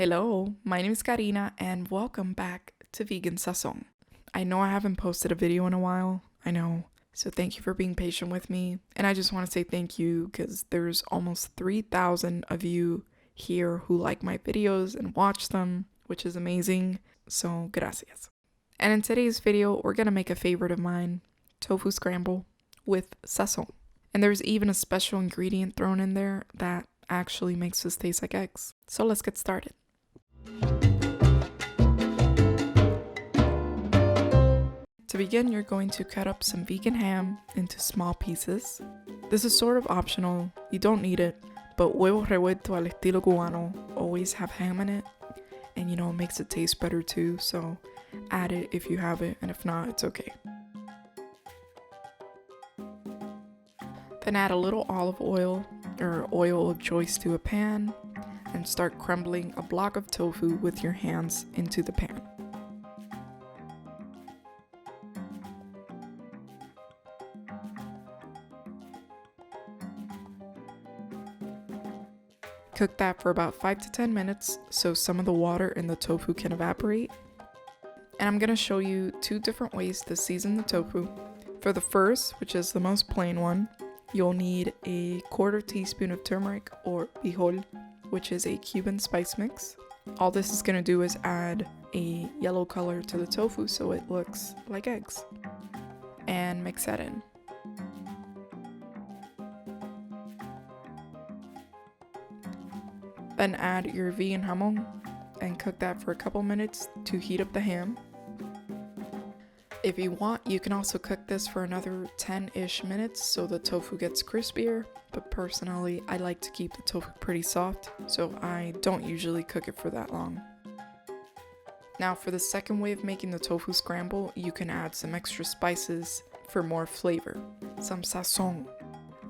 Hello, my name is Karina and welcome back to Vegan Sazón. I know I haven't posted a video in a while, I know, so thank you for being patient with me. And I just want to say thank you because there's almost 3,000 of you here who like my videos and watch them, which is amazing, so gracias. And in today's video, we're gonna make a favorite of mine, tofu scramble with sazón. And there's even a special ingredient thrown in there that actually makes this taste like eggs. So let's get started. To begin, you're going to cut up some vegan ham into small pieces. This is sort of optional, you don't need it, but huevo revuelto al estilo cubano always have ham in it, and it makes it taste better too, so add it if you have it, and if not, it's okay. Then add a little olive oil or oil of choice to a pan and start crumbling a block of tofu with your hands into the pan. Cook that for about 5 to 10 minutes so some of the water in the tofu can evaporate. And I'm gonna show you 2 different ways to season the tofu. For the first, which is the most plain one, you'll need a 1/4 teaspoon of turmeric or frijol, which is a Cuban spice mix. All this is gonna do is add a yellow color to the tofu so it looks like eggs. And mix that in. Then add your vegan jamon and cook that for a couple minutes to heat up the ham. If you want, you can also cook this for another 10-ish minutes so the tofu gets crispier, but personally I like to keep the tofu pretty soft, so I don't usually cook it for that long. Now for the second way of making the tofu scramble, you can add some extra spices for more flavor, some sazón.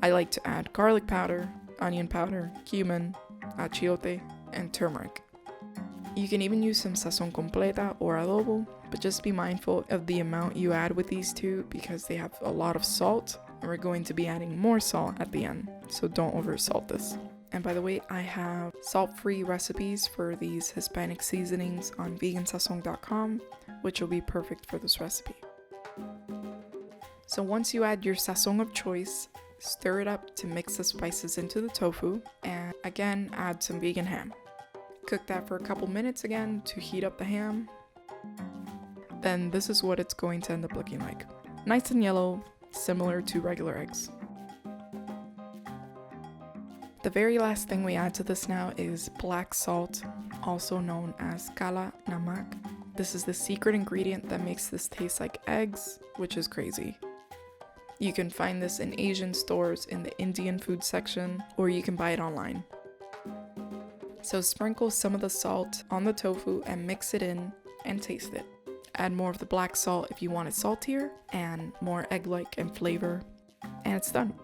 I like to add garlic powder, onion powder, cumin, achiote, and turmeric. You can even use some sazón completa or adobo, but just be mindful of the amount you add with these two because they have a lot of salt and we're going to be adding more salt at the end, so don't over salt this. And by the way, I have salt-free recipes for these Hispanic seasonings on vegansazon.com, which will be perfect for this recipe. So once you add your sazón of choice, stir it up to mix the spices into the tofu, and again add some vegan ham. Cook that for a couple minutes again to heat up the ham. Then this is what it's going to end up looking like. Nice and yellow, similar to regular eggs. The very last thing we add to this now is black salt, also known as kala namak. This is the secret ingredient that makes this taste like eggs, which is crazy. You can find this in Asian stores in the Indian food section, or you can buy it online. So sprinkle some of the salt on the tofu and mix it in and taste it. Add more of the black salt if you want it saltier and more egg-like in flavor, and it's done.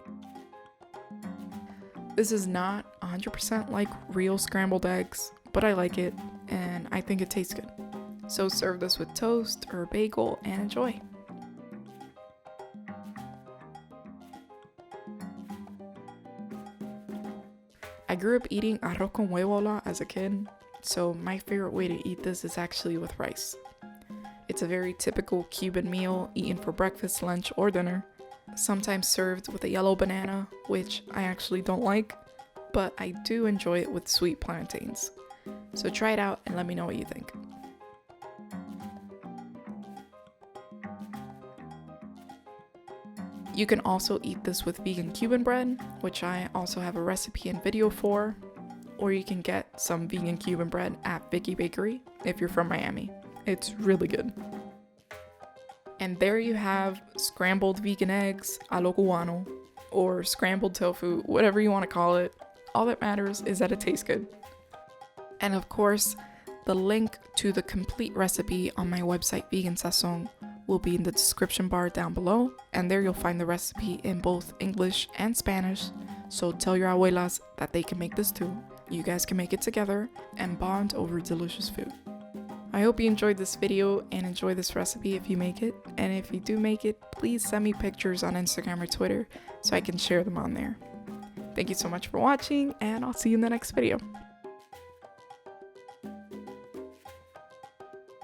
This is not 100% like real scrambled eggs, but I like it and I think it tastes good. So serve this with toast or bagel and enjoy. I grew up eating arroz con huevo a lot as a kid, so my favorite way to eat this is actually with rice. It's a very typical Cuban meal eaten for breakfast, lunch, or dinner, sometimes served with a yellow banana, which I actually don't like, but I do enjoy it with sweet plantains. So try it out and let me know what you think. You can also eat this with vegan Cuban bread, which I also have a recipe and video for, or you can get some vegan Cuban bread at Vicky Bakery if you're from Miami. It's really good. And there you have scrambled vegan eggs a lo cubano, or scrambled tofu, whatever you want to call it. All that matters is that it tastes good. And of course, the link to the complete recipe on my website Vegan Sazon will be in the description bar down below, and there you'll find the recipe in both English and Spanish, so tell your abuelas that they can make this too. You guys can make it together and bond over delicious food. I hope you enjoyed this video and enjoy this recipe if you make it, and if you do make it, please send me pictures on Instagram or Twitter so I can share them on there. Thank you so much for watching, and I'll see you in the next video.